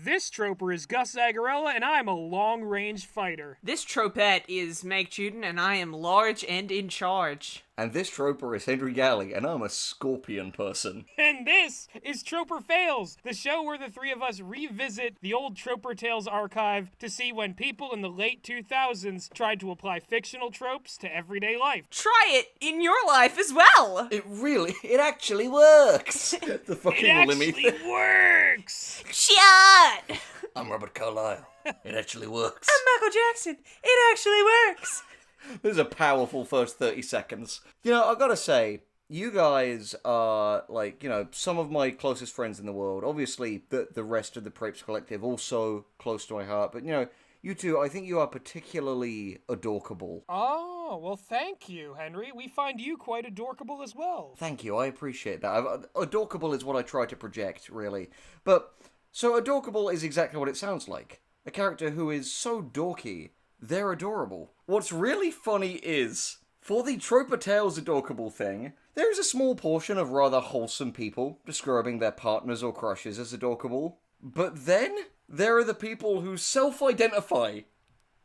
This troper is Gus Zagarella, and I'm a long-range fighter. This tropette is Meg Juden, and I am large and in charge. And this troper is Henry Galley, and I'm a scorpion person. And this is Troper Fails, the show where the three of us revisit the old Troper Tales archive to see when people in the late 2000s tried to apply fictional tropes to everyday life. Try it in your life as well! It actually works! The fucking It Limmy actually thing. works! Shut! I'm Robert Carlyle. It actually works. I'm Michael Jackson. It actually works! This is a powerful first 30 seconds. You know, I've got to say, you guys are, like, you know, some of my closest friends in the world. Obviously, the rest of the Tropes Collective also close to my heart. But, you know, you two, I think you are particularly adorkable. Oh, well, thank you, Henry. We find you quite adorkable as well. Thank you, I appreciate that. Adorkable is what I try to project, really. But, so adorkable is exactly what it sounds like. A character who is so dorky, they're adorable. What's really funny is, for the Troper Tales adorkable thing, there is a small portion of rather wholesome people describing their partners or crushes as adorkable. But then, there are the people who self-identify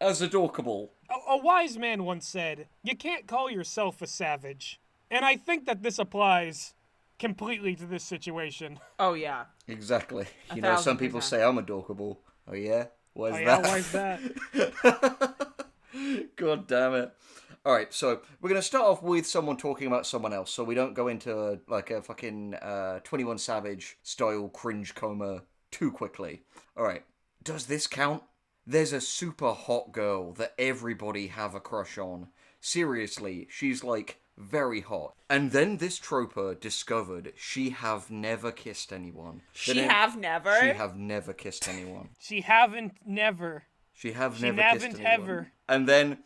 as adorkable. A wise man once said, you can't call yourself a savage. And I think that this applies completely to this situation. Oh, yeah. Exactly. You know, some people 1,000%. say I'm adorkable. Oh yeah? Why's Yeah, that? why's that? God damn it. Alright, so we're going to start off with someone talking about someone else, so we don't go into like a fucking 21 Savage style cringe coma too quickly. Alright, does this count? There's a super hot girl that everybody have a crush on. Seriously, she's like very hot. And then this troper discovered she have never kissed anyone. She have never? She have never kissed anyone. She haven't never. She have She never kissed haven't anyone. ever. And then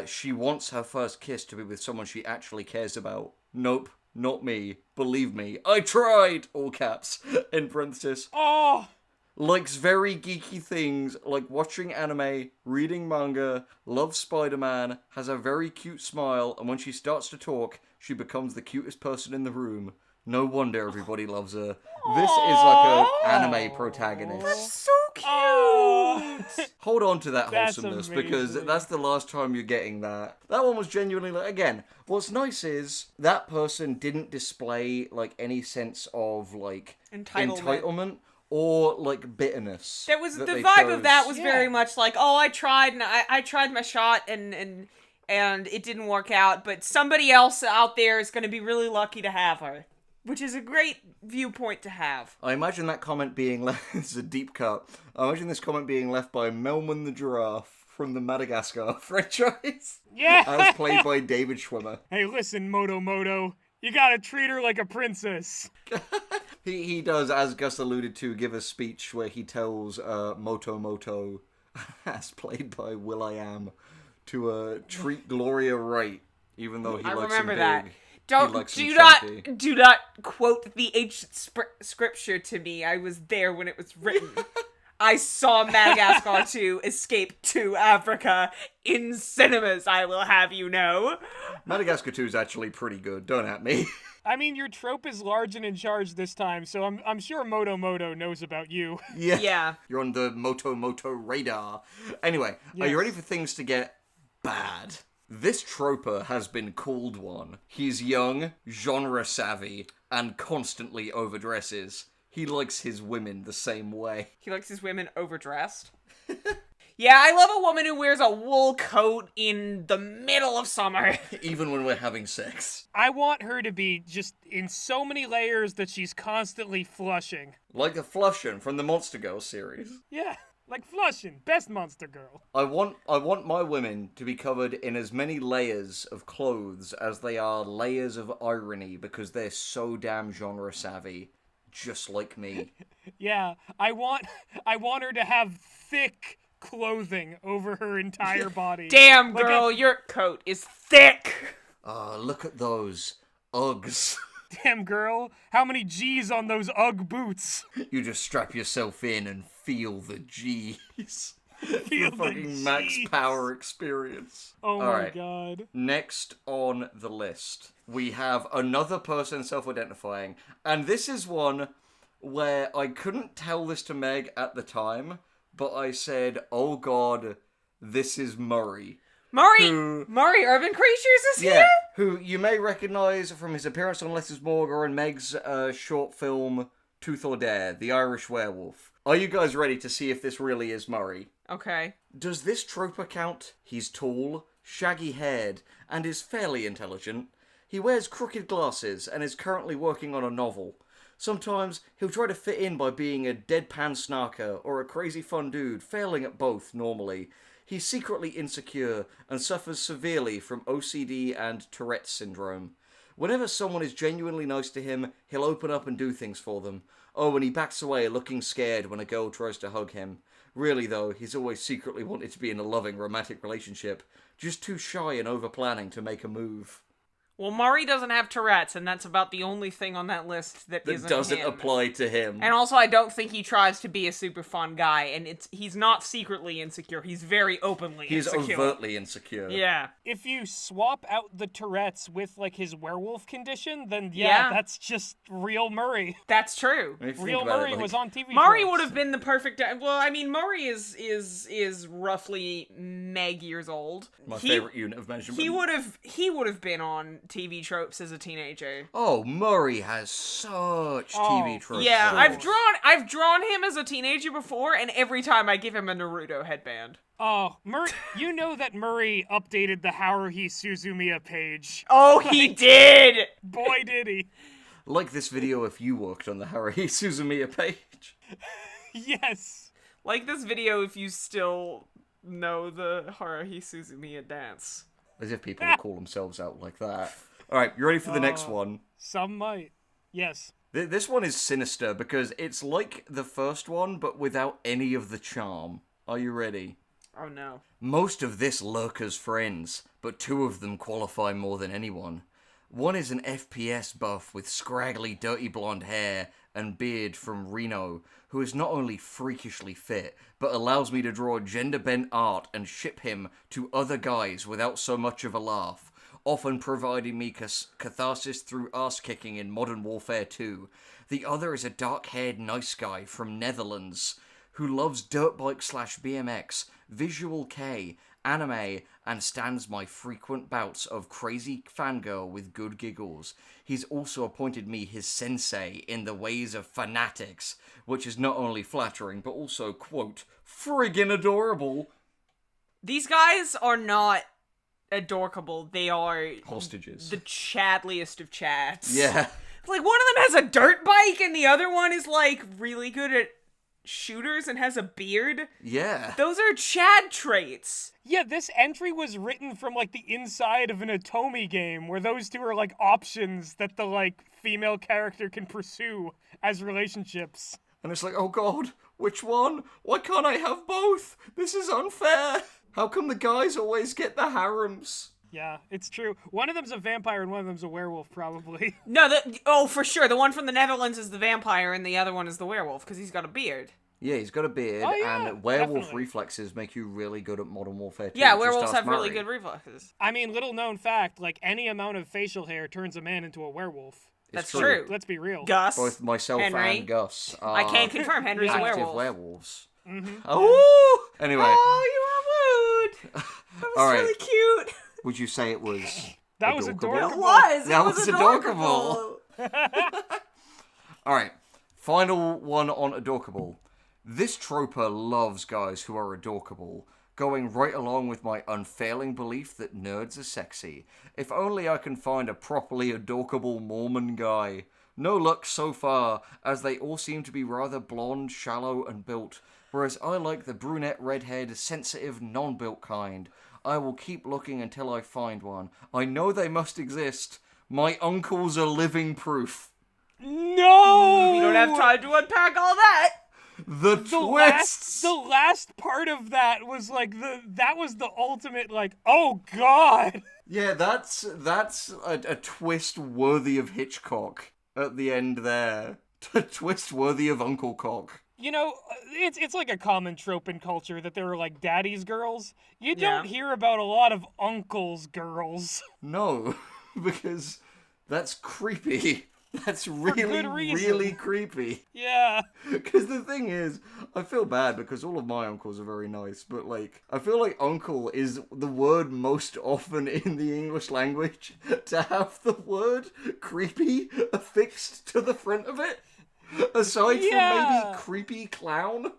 she wants her first kiss to be with someone she actually cares about. Nope, not me. Believe me, I tried! All caps, in parenthesis. Oh! Likes very geeky things, like watching anime, reading manga, loves Spider-Man, has a very cute smile, and when she starts to talk, she becomes the cutest person in the room. No wonder everybody loves her. This is like an anime protagonist. That's so cute! Oh. Hold on to that That's wholesomeness, because amazing. that's the last time you're getting that. That one was genuinely, like, again, what's nice is that person didn't display, like, any sense of, like, entitlement or, like, bitterness. There was the they vibe chose. of that was Yeah. very much like, oh, I tried and I tried my shot and it didn't work out, but somebody else out there is going to be really lucky to have her, which is a great viewpoint to have. I imagine that comment being left, this is a deep cut, I imagine this comment being left by Melman the Giraffe from the Madagascar franchise. Yeah! As played by David Schwimmer. Hey, listen, Moto. You gotta treat her like a princess. He does, as Gus alluded to, give a speech where he tells Moto, as played by Will.i.am, to treat Gloria right, even though he I likes remember him that. big. Do not quote the ancient scripture to me. I was there when it was written. I saw Madagascar 2 escape to Africa in cinemas, I will have you know. Madagascar 2 is actually pretty good, don't at me. I mean, your trope is large and in charge this time, so I'm sure Moto knows about you. Yeah. You're on the Moto radar. Anyway, Are you ready for things to get bad? This troper has been called one. He's young, genre savvy, and constantly overdresses. He likes his women the same way. He likes his women overdressed. Yeah, I love a woman who wears a wool coat in the middle of summer. Even when we're having sex. I want her to be just in so many layers that she's constantly flushing. Like the Flushin' from the Monster Girl series. Yeah, like flushing. Best Monster Girl. I want my women to be covered in as many layers of clothes as they are layers of irony, because they're so damn genre savvy. Just like me. Yeah, I want her to have thick clothing over her entire body. Damn, Like girl, your coat is thick. Look at those Uggs. Damn, girl, how many G's on those Ugg boots? You just strap yourself in and feel the G's. Feel The the fucking max G's. power experience. Oh my Alright. god. Next on the list, we have another person self-identifying, and this is one where I couldn't tell this to Meg at the time, but I said, "Oh God, this is Murray." Murray Urban Creatures is Yeah, here? who you may recognise from his appearance on Less is More and Meg's short film Tooth or Dare, The Irish Werewolf. Are you guys ready to see if this really is Murray? Okay. Does this troper count? He's tall, shaggy-haired, and is fairly intelligent. He wears crooked glasses and is currently working on a novel. Sometimes he'll try to fit in by being a deadpan snarker or a crazy fun dude, failing at both normally. He's secretly insecure and suffers severely from OCD and Tourette's syndrome. Whenever someone is genuinely nice to him, he'll open up and do things for them. Oh, and he backs away looking scared when a girl tries to hug him. Really though, he's always secretly wanted to be in a loving romantic relationship, just too shy and over-planning to make a move. Well, Murray doesn't have Tourette's, and that's about the only thing on that list that Doesn't him. apply to him. And also, I don't think he tries to be a super fun guy, and he's not secretly insecure. He's very openly insecure. He's overtly insecure. Yeah. If you swap out the Tourette's with, like, his werewolf condition, then Yeah. that's just real Murray. That's true. If you think Real about Murray it, like, was on TV. Murray tropes. would have been the perfect. Well, I mean, Murray is roughly Meg years old. my favourite unit of measurement. He would have been on TV tropes as a teenager. Oh, Murray has such TV tropes. Yeah, though. I've drawn him as a teenager before, and every time I give him a Naruto headband. Oh, Murray, you know that Murray updated the Haruhi Suzumiya page. Oh, he did! Boy, did he. Like this video if you worked on the Haruhi Suzumiya page. Yes. Like this video if you still know the Haruhi Suzumiya dance. As if people would call themselves out like that. Alright, you ready for the next one? Some might. Yes. This one is sinister because it's like the first one, but without any of the charm. Are you ready? Oh no. Most of this lurker's friends, but two of them qualify more than anyone. One is an FPS buff with scraggly, dirty blonde hair and beard from Reno, who is not only freakishly fit, but allows me to draw gender-bent art and ship him to other guys without so much of a laugh, often providing me catharsis through ass-kicking in Modern Warfare 2. The other is a dark-haired nice guy from Netherlands, who loves dirt bike / BMX, Visual K, anime, and stands my frequent bouts of crazy fangirl with good giggles. He's also appointed me his sensei in the ways of fanatics, which is not only flattering, but also, quote, friggin' adorable. These guys are not adorkable. They are Hostages. the chadliest of chads. Yeah. Like, one of them has a dirt bike, and the other one is, like, really good at shooters and has a beard. Yeah. Those are chad traits. Yeah, this entry was written from, like, the inside of an Atomi game, where those two are, like, options that the, like, female character can pursue as relationships. And it's like, oh god, which one? Why can't I have both? This is unfair. How come the guys always get the harems? Yeah, it's true. One of them's a vampire and one of them's a werewolf, probably. No, for sure. The one from the Netherlands is the vampire, and the other one is the werewolf, because he's got a beard. Yeah, he's got a beard, Oh, yeah, and werewolf definitely. reflexes make you really good at Modern Warfare 2. Yeah, Just werewolves ask have really Murray. good reflexes. I mean, little known fact, like, any amount of facial hair turns a man into a werewolf. That's true. true. Let's be real. Gus. Both myself Henry. and Gus are I can't confirm Henry's a active werewolf. werewolves. Mm-hmm. Oh! Anyway, Oh, you are rude. That was All right. really cute. would you say it was That was adorkable? adorable. It was. That It was was adorkable. Alright, final one on Adorkable. This troper loves guys who are adorkable, going right along with my unfailing belief that nerds are sexy. If only I can find a properly adorkable Mormon guy. No luck so far, as they all seem to be rather blonde, shallow, and built, whereas I like the brunette, redhead, sensitive, non-built kind. I will keep looking until I find one. I know they must exist. My uncles are living proof. No! We don't have time to unpack all that. The twists! The last part of that was like that was the ultimate, like, oh god. Yeah, that's a twist worthy of Hitchcock at the end there. A twist worthy of Uncle Cock. You know, it's like a common trope in culture that there are like daddy's girls. You don't hear about a lot of uncle's girls. No, because that's creepy. That's good really, reason. really creepy. Yeah. Because the thing is, I feel bad because all of my uncles are very nice, but like, I feel like uncle is the word most often in the English language to have the word creepy affixed to the front of it. Aside from maybe creepy clown.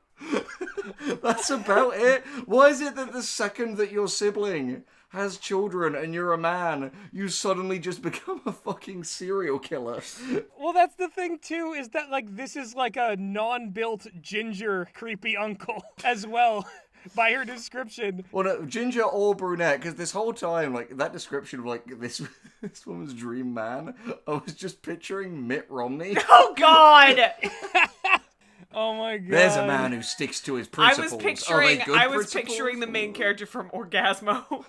That's about it. Why is it that the second that your sibling has children and you're a man, you suddenly just become a fucking serial killer? Well, that's the thing too, is that like this is like a non-built ginger creepy uncle as well. By her description. Well, no, ginger or brunette, because this whole time, like, that description of, like, this woman's dream man, I was just picturing Mitt Romney. Oh, God! Oh, my God. There's a man who sticks to his principles. I was picturing the main character from Orgasmo.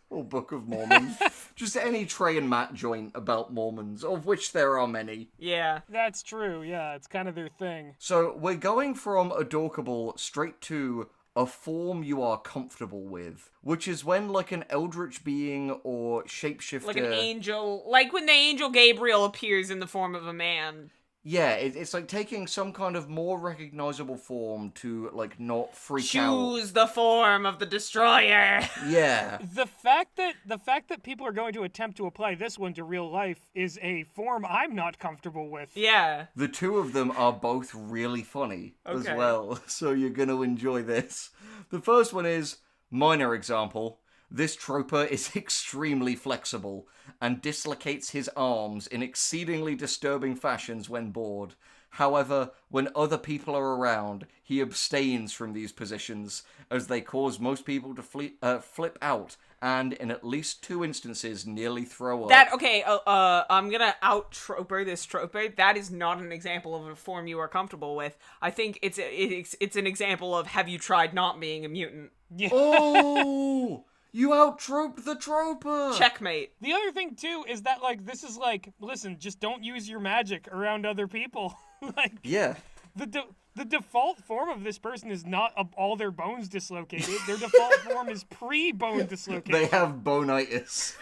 Or Book of Mormon. Just any Trey and Matt joint about Mormons, of which there are many. Yeah. That's true, yeah, it's kind of their thing. So, we're going from Adorkable straight to a form you are comfortable with, which is when, like, an eldritch being or shapeshifter... Like an angel, like when the angel Gabriel appears in the form of a man. Yeah, it's like taking some kind of more recognizable form to, like, not freak out. Choose the form of the destroyer. Yeah. The fact that people are going to attempt to apply this one to real life is a form I'm not comfortable with. Yeah. The two of them are both really funny as well, so you're gonna enjoy this. The first one is, minor example, this troper is extremely flexible and dislocates his arms in exceedingly disturbing fashions when bored. However, when other people are around, he abstains from these positions, as they cause most people to flip out, and in at least 2 instances, nearly throw up. I'm gonna out-troper this troper. That is not an example of a form you are comfortable with. I think it's an example of, have you tried not being a mutant? Yeah. Oh! You out-troped the troper! Checkmate. The other thing, too, is that, like, this is like, listen, just don't use your magic around other people. Like, Yeah. The default form of this person is not all their bones dislocated. Their default form is pre-bone dislocated. They have bonitis.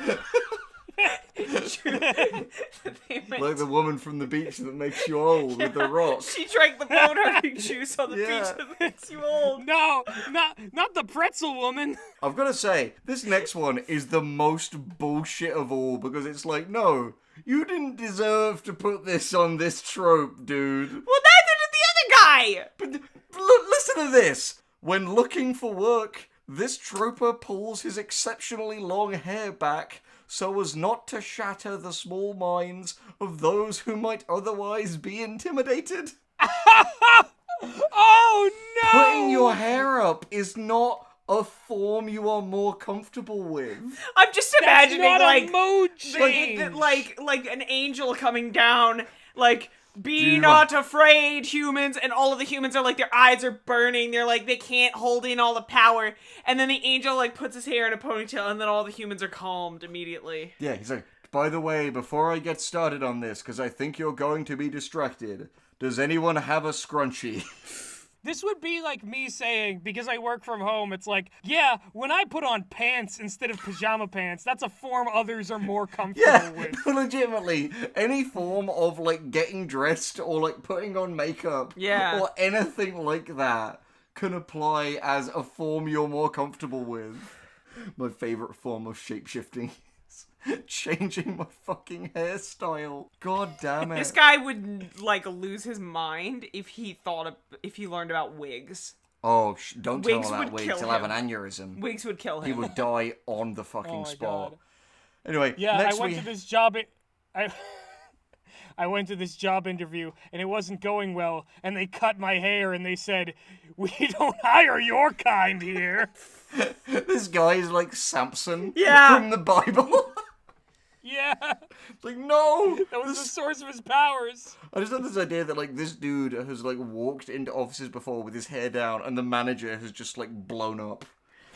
Like the woman from the beach that makes you old with the rock. She drank the bone hurting juice on the beach that makes you old. No, not the pretzel woman. I've got to say, this next one is the most bullshit of all, because it's like, no, you didn't deserve to put this on this trope, dude. Well, neither did the other guy! But listen to this. When looking for work, this troper pulls his exceptionally long hair back so as not to shatter the small minds of those who might otherwise be intimidated. Oh, no! Putting your hair up is not a form you are more comfortable with. I'm just imagining, That's not like, a mood change. like an angel coming down, like, be not afraid, humans, and all of the humans are like, their eyes are burning, they're like, they can't hold in all the power, and then the angel, like, puts his hair in a ponytail, and then all the humans are calmed immediately. Yeah, he's like, by the way, before I get started on this, because I think you're going to be distracted, does anyone have a scrunchie? This would be like me saying, because I work from home, it's like, yeah, when I put on pants instead of pajama pants, that's a form others are more comfortable with. Legitimately, any form of, like, getting dressed or, like, putting on makeup or anything like that can apply as a form you're more comfortable with. My favorite form of shapeshifting is changing my fucking hairstyle. God damn it. This guy would, like, lose his mind if he learned about wigs. Oh, don't tell him Wigs about would wigs. kill He'll have him. an aneurysm. Wigs would kill him. He would die on the fucking spot. God. Anyway, Yeah, next I went to this job. I went to this job interview and it wasn't going well. And they cut my hair and they said, "We don't hire your kind here." This guy is like Samson Yeah. from the Bible. Yeah, Like, no! that was the source of his powers. I just have this idea that, like, this dude has, like, walked into offices before with his hair down, and the manager has just, like, blown up.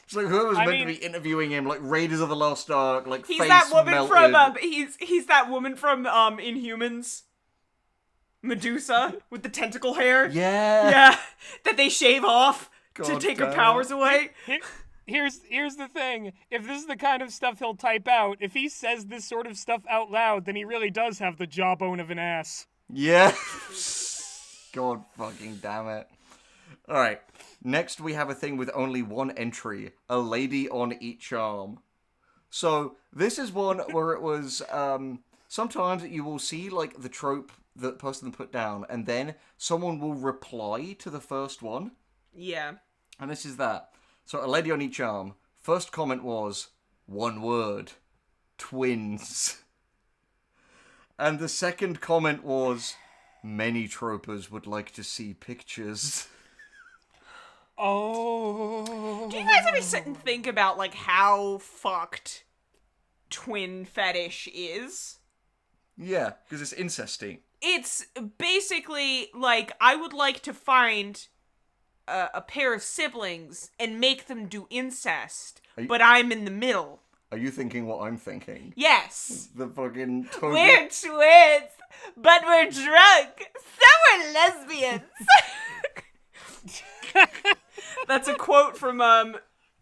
It's like whoever's meant to be interviewing him, like, Raiders of the Lost Ark, like, He's face that woman melted. from, he's that woman from, Inhumans. Medusa, with the tentacle hair. Yeah! Yeah, that they shave off to God take her damn powers away. Here's the thing. If this is the kind of stuff he'll type out, if he says this sort of stuff out loud, then he really does have the jawbone of an ass. Yeah. God fucking damn it. Alright. Next we have a thing with only one entry. A lady on each arm. So, this is one where it was, sometimes you will see, like, the trope that the person put down, and then someone will reply to the first one. Yeah. And this is that. So, a lady on each arm. First comment was, one word. Twins. And the second comment was, many tropers would like to see pictures. Oh. Do you guys ever sit and think about, like, how fucked twin fetish is? Yeah, because it's incesty. It's basically, like, I would like to find a pair of siblings and make them do incest, but I'm in the middle. Are you thinking what I'm thinking? Yes. The fucking total... We're twins, but we're drunk, so we're lesbians. That's a quote from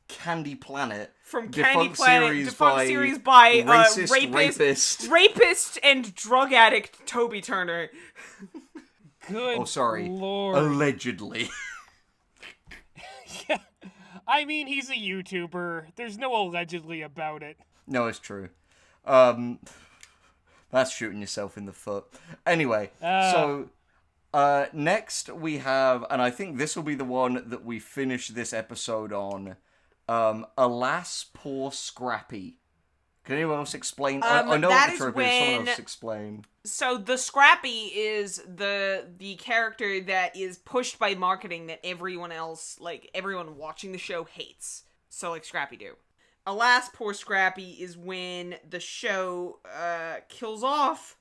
Candy Planet. From Candy Defunct Planet, defunct series by rapist. rapist and drug addict Toby Turner. Good Oh, sorry. Lord. Allegedly. Yeah. I mean, he's a YouTuber. There's no allegedly about it. No, it's true. That's shooting yourself in the foot. Anyway, so next we have, and I think this will be the one that we finish this episode on, Alas, Poor Scrappy. Can anyone else explain? I know what the trope is. Someone else explain. So the Scrappy is the character that is pushed by marketing that everyone else, like everyone watching the show, hates. So like Scrappy do. Alas, Poor Scrappy is when the show kills off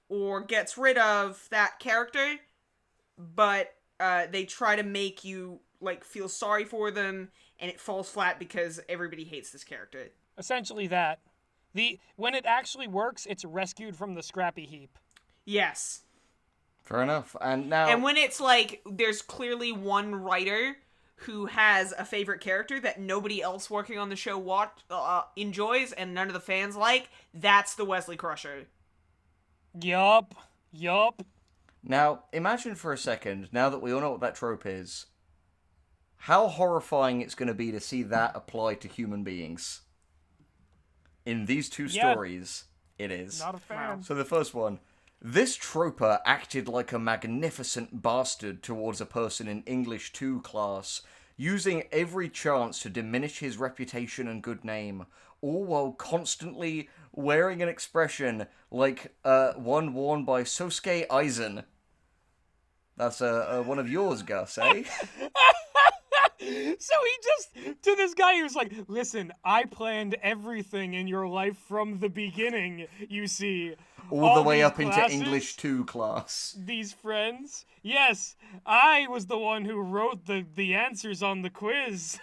or gets rid of that character, but they try to make you like feel sorry for them, and it falls flat because everybody hates this character. Essentially that. When it actually works, it's rescued from the Scrappy heap. Yes. Fair enough. And now... And when it's like, there's clearly one writer who has a favorite character that nobody else working on the show enjoys and none of the fans like, that's the Wesley Crusher. Yup. Now, imagine for a second, now that we all know what that trope is, how horrifying it's going to be to see that applied to human beings. In these two stories, it is. Not a fan. So the first one. This troper acted like a magnificent bastard towards a person in English 2 class, using every chance to diminish his reputation and good name, all while constantly wearing an expression like one worn by Sosuke Aizen. That's one of yours, Gus, eh? So he just, to this guy who's like, listen, I planned everything in your life from the beginning, you see. All the way these up classes, into English 2 class. These friends. Yes, I was the one who wrote the answers on the quiz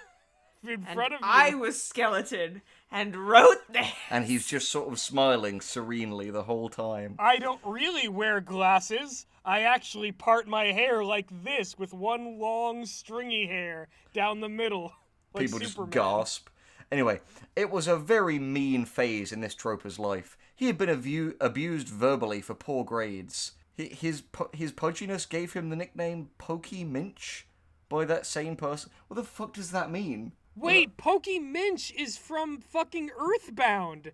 in front of you. I was Skeleton and wrote them. And he's just sort of smiling serenely the whole time. I don't really wear glasses. I actually part my hair like this with one long stringy hair down the middle. Like People Superman. just gasp. Anyway, it was a very mean phase in this troper's life. He had been abused verbally for poor grades. His pudginess gave him the nickname Pokey Minch by that same person. What the fuck does that mean? Wait, Pokey Minch is from fucking Earthbound.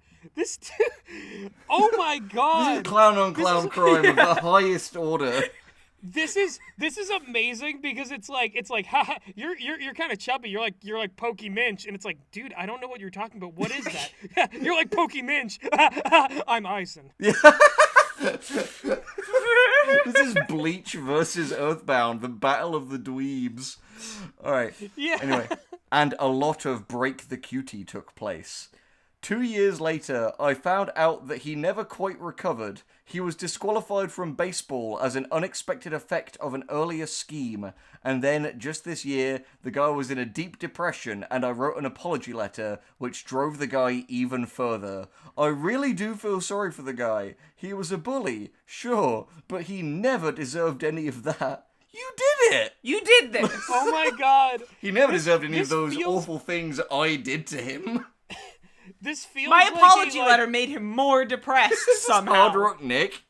Oh my god. This is clown on clown crime of the highest order. This is amazing because it's like haha, you're kind of chubby. You're like Pokey Minch, and it's like, dude, I don't know what you're talking about. What is that? You're like Pokey Minch. I'm Aizen. This is Bleach versus Earthbound, the battle of the dweebs. Alright. Yeah. Anyway. And a lot of Break the Cutie took place. 2 years later, I found out that he never quite recovered. He was disqualified from baseball as an unexpected effect of an earlier scheme. And then, just this year, the guy was in a deep depression, and I wrote an apology letter, which drove the guy even further. I really do feel sorry for the guy. He was a bully, sure, but he never deserved any of that. You did it! You did this. Oh my god. He never deserved any of this those feels- awful things I did to him. This feels My like apology a, letter made him more depressed somehow. Hard rock, Nick.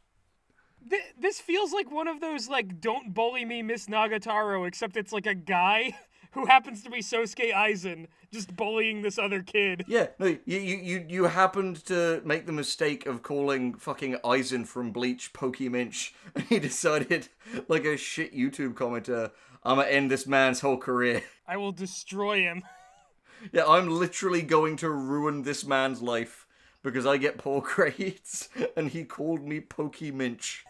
This feels like one of those, like, don't bully me, Miss Nagataro, except it's like a guy who happens to be Sosuke Aizen just bullying this other kid. Yeah, no, you happened to make the mistake of calling fucking Aizen from Bleach Pokeminch, and he decided, like a shit YouTube commenter, I'm gonna end this man's whole career. I will destroy him. Yeah, I'm literally going to ruin this man's life because I get poor grades, and he called me Pokeminch.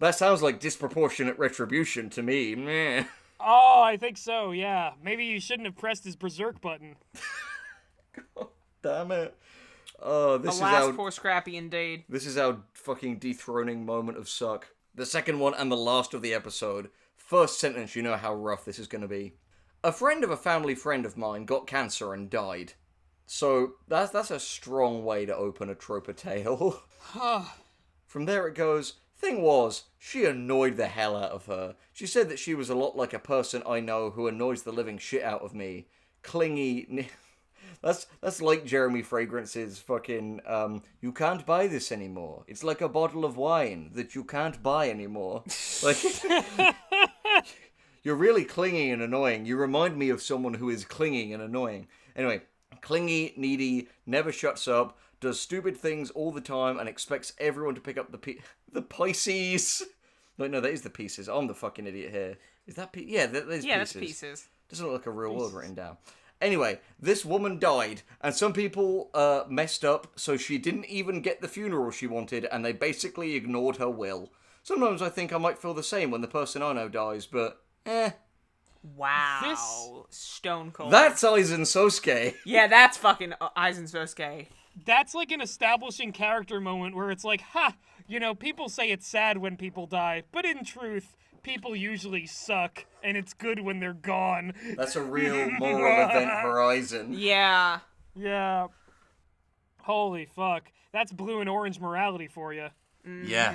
That sounds like disproportionate retribution to me. Meh. Oh, I think so, yeah. Maybe you shouldn't have pressed his berserk button. Damn it. Oh, this Alas, is our... poor Scrappy indeed. This is our fucking dethroning moment of suck. The second one and the last of the episode. First sentence, you know how rough this is going to be. A friend of a family friend of mine got cancer and died. So, that's a strong way to open a Troper Tale. From there it goes, thing was, she annoyed the hell out of her. She said that she was a lot like a person I know who annoys the living shit out of me. Clingy... That's like Jeremy Fragrance's fucking, you can't buy this anymore. It's like a bottle of wine that you can't buy anymore. Like, you're really clingy and annoying. You remind me of someone who is clinging and annoying. Anyway, clingy, needy, never shuts up, does stupid things all the time, and expects everyone to pick up the Pisces. No, that is the pieces. I'm the fucking idiot here. Is that yeah, there's pieces. Yeah, that's pieces. Doesn't look like a real word written down. Anyway, this woman died, and some people messed up, so she didn't even get the funeral she wanted, and they basically ignored her will. Sometimes I think I might feel the same when the person I know dies, but Wow. Stone cold. That's Aizen Sosuke. Yeah, that's fucking Aizen Sosuke. That's like an establishing character moment where it's like, people say it's sad when people die, but in truth, people usually suck, and it's good when they're gone. That's a real moral event horizon. Yeah. Yeah. Holy fuck. That's blue and orange morality for you. Yeah.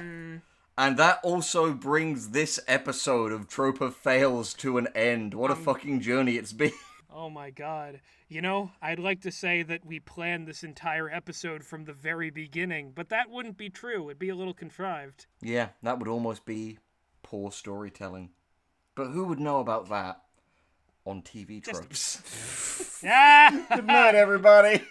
And that also brings this episode of Troper Fails to an end. What a fucking journey it's been. Oh my god. I'd like to say that we planned this entire episode from the very beginning, but that wouldn't be true. It'd be a little contrived. Yeah, that would almost be poor storytelling. But who would know about that on TV tropes? Ah! Good night, everybody.